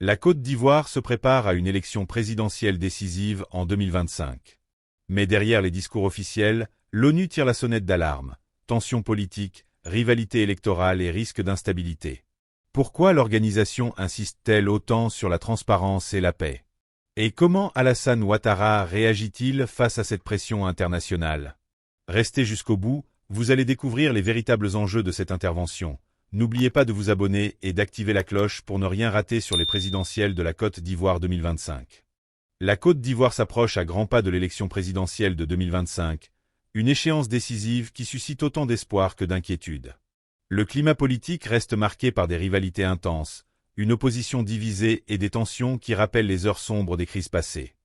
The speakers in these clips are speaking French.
La Côte d'Ivoire se prépare à une élection présidentielle décisive en 2025. Mais derrière les discours officiels, l'ONU tire la sonnette d'alarme. Tensions politiques, rivalité électorale et risque d'instabilité. Pourquoi l'organisation insiste-t-elle autant sur la transparence et la paix? Et comment Alassane Ouattara réagit-il face à cette pression internationale? Restez jusqu'au bout, vous allez découvrir les véritables enjeux de cette intervention. N'oubliez pas de vous abonner et d'activer la cloche pour ne rien rater sur les présidentielles de la Côte d'Ivoire 2025. La Côte d'Ivoire s'approche à grands pas de l'élection présidentielle de 2025, une échéance décisive qui suscite autant d'espoir que d'inquiétude. Le climat politique reste marqué par des rivalités intenses, une opposition divisée et des tensions qui rappellent les heures sombres des crises passées.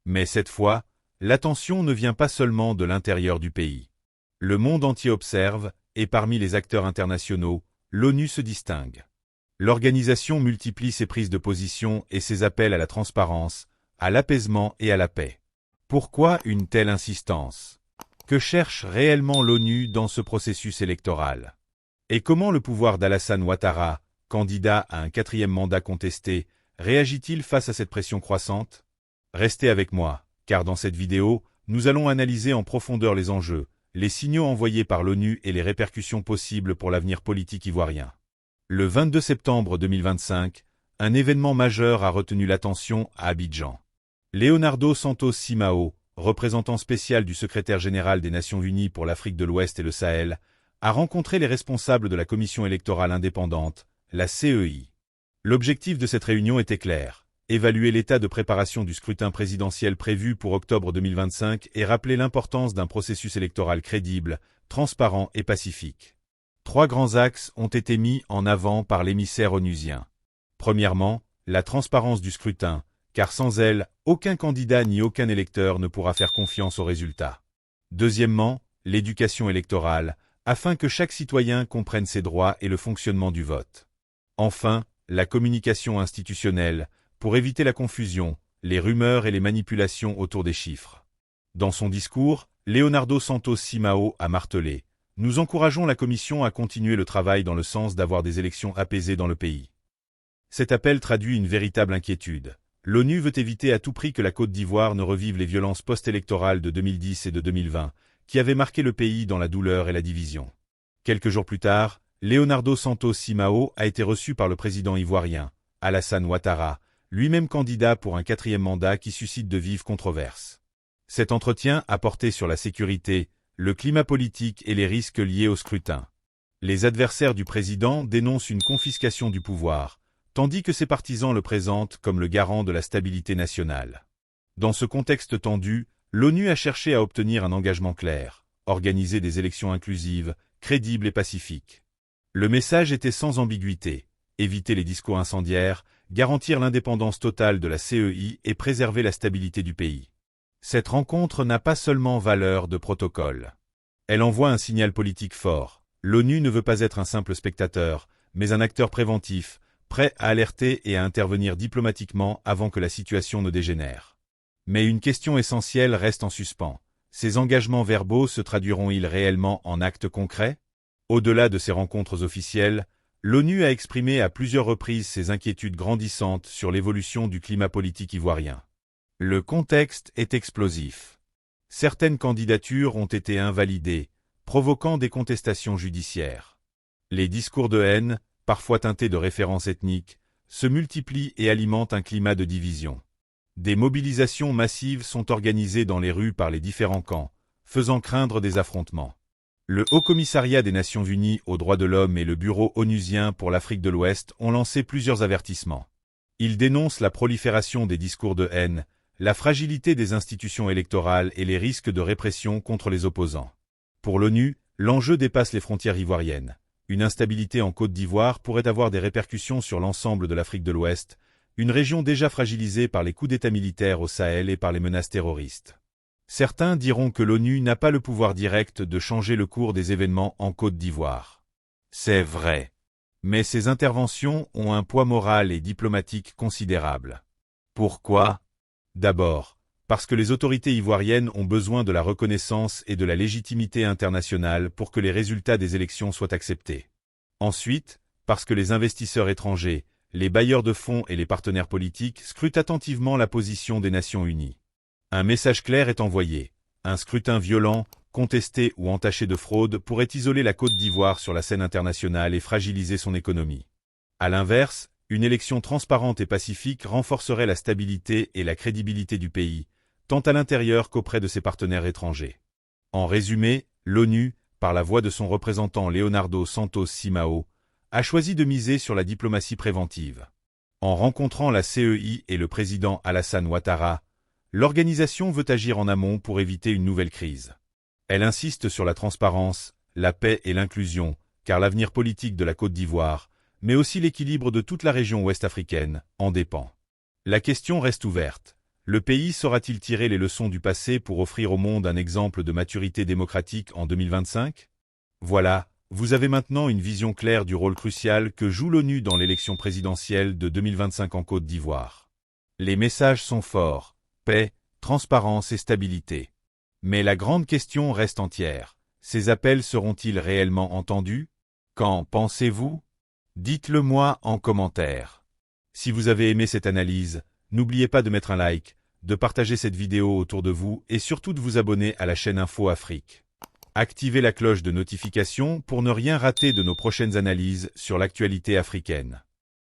Mais cette fois, la tension ne vient pas seulement de l'intérieur du pays. Le monde entier observe, et parmi les acteurs internationaux, l'ONU se distingue. L'organisation multiplie ses prises de position et ses appels à la transparence, à l'apaisement et à la paix. Pourquoi une telle insistance? Que cherche réellement l'ONU dans ce processus électoral? Et comment le pouvoir d'Alassane Ouattara, candidat à un 4e mandat contesté, réagit-il face à cette pression croissante? Restez avec moi, car dans cette vidéo, nous allons analyser en profondeur les enjeux, les signaux envoyés par l'ONU et les répercussions possibles pour l'avenir politique ivoirien. Le 22 septembre 2025, un événement majeur a retenu l'attention à Abidjan. Leonardo Santos Simao, représentant spécial du secrétaire général des Nations Unies pour l'Afrique de l'Ouest et le Sahel, a rencontré les responsables de la Commission électorale indépendante, la CEI. L'objectif de cette réunion était clair: évaluer l'état de préparation du scrutin présidentiel prévu pour octobre 2025 et rappeler l'importance d'un processus électoral crédible, transparent et pacifique. 3 grands axes ont été mis en avant par l'émissaire onusien. Premièrement, la transparence du scrutin, car sans elle, aucun candidat ni aucun électeur ne pourra faire confiance aux résultats. Deuxièmement, l'éducation électorale, afin que chaque citoyen comprenne ses droits et le fonctionnement du vote. Enfin, la communication institutionnelle, pour éviter la confusion, les rumeurs et les manipulations autour des chiffres. Dans son discours, Leonardo Santos Simao a martelé: « Nous encourageons la Commission à continuer le travail dans le sens d'avoir des élections apaisées dans le pays. » Cet appel traduit une véritable inquiétude. L'ONU veut éviter à tout prix que la Côte d'Ivoire ne revive les violences post-électorales de 2010 et de 2020, qui avaient marqué le pays dans la douleur et la division. Quelques jours plus tard, Leonardo Santos Simao a été reçu par le président ivoirien, Alassane Ouattara, lui-même candidat pour un 4e mandat qui suscite de vives controverses. Cet entretien a porté sur la sécurité, le climat politique et les risques liés au scrutin. Les adversaires du président dénoncent une confiscation du pouvoir, tandis que ses partisans le présentent comme le garant de la stabilité nationale. Dans ce contexte tendu, l'ONU a cherché à obtenir un engagement clair: organiser des élections inclusives, crédibles et pacifiques. Le message était sans ambiguïté: éviter les discours incendiaires, garantir l'indépendance totale de la CEI et préserver la stabilité du pays. Cette rencontre n'a pas seulement valeur de protocole. Elle envoie un signal politique fort. L'ONU ne veut pas être un simple spectateur, mais un acteur préventif, prêt à alerter et à intervenir diplomatiquement avant que la situation ne dégénère. Mais une question essentielle reste en suspens: ces engagements verbaux se traduiront-ils réellement en actes concrets? Au-delà de ces rencontres officielles, l'ONU a exprimé à plusieurs reprises ses inquiétudes grandissantes sur l'évolution du climat politique ivoirien. Le contexte est explosif. Certaines candidatures ont été invalidées, provoquant des contestations judiciaires. Les discours de haine, parfois teintés de références ethniques, se multiplient et alimentent un climat de division. Des mobilisations massives sont organisées dans les rues par les différents camps, faisant craindre des affrontements. Le Haut-Commissariat des Nations Unies aux droits de l'homme et le Bureau onusien pour l'Afrique de l'Ouest ont lancé plusieurs avertissements. Ils dénoncent la prolifération des discours de haine, la fragilité des institutions électorales et les risques de répression contre les opposants. Pour l'ONU, l'enjeu dépasse les frontières ivoiriennes. Une instabilité en Côte d'Ivoire pourrait avoir des répercussions sur l'ensemble de l'Afrique de l'Ouest, une région déjà fragilisée par les coups d'État militaires au Sahel et par les menaces terroristes. Certains diront que l'ONU n'a pas le pouvoir direct de changer le cours des événements en Côte d'Ivoire. C'est vrai. Mais ces interventions ont un poids moral et diplomatique considérable. Pourquoi? D'abord, parce que les autorités ivoiriennes ont besoin de la reconnaissance et de la légitimité internationale pour que les résultats des élections soient acceptés. Ensuite, parce que les investisseurs étrangers, les bailleurs de fonds et les partenaires politiques scrutent attentivement la position des Nations Unies. Un message clair est envoyé. Un scrutin violent, contesté ou entaché de fraude pourrait isoler la Côte d'Ivoire sur la scène internationale et fragiliser son économie. À l'inverse, une élection transparente et pacifique renforcerait la stabilité et la crédibilité du pays, tant à l'intérieur qu'auprès de ses partenaires étrangers. En résumé, l'ONU, par la voix de son représentant Leonardo Santos Simão, a choisi de miser sur la diplomatie préventive. En rencontrant la CEI et le président Alassane Ouattara, l'organisation veut agir en amont pour éviter une nouvelle crise. Elle insiste sur la transparence, la paix et l'inclusion, car l'avenir politique de la Côte d'Ivoire, mais aussi l'équilibre de toute la région ouest-africaine, en dépend. La question reste ouverte. Le pays saura-t-il tirer les leçons du passé pour offrir au monde un exemple de maturité démocratique en 2025 ? Voilà, vous avez maintenant une vision claire du rôle crucial que joue l'ONU dans l'élection présidentielle de 2025 en Côte d'Ivoire. Les messages sont forts, paix, transparence et stabilité. Mais la grande question reste entière. Ces appels seront-ils réellement entendus ? Qu'en pensez-vous ? Dites-le moi en commentaire. Si vous avez aimé cette analyse, n'oubliez pas de mettre un like, de partager cette vidéo autour de vous et surtout de vous abonner à la chaîne Info Afrique. Activez la cloche de notification pour ne rien rater de nos prochaines analyses sur l'actualité africaine.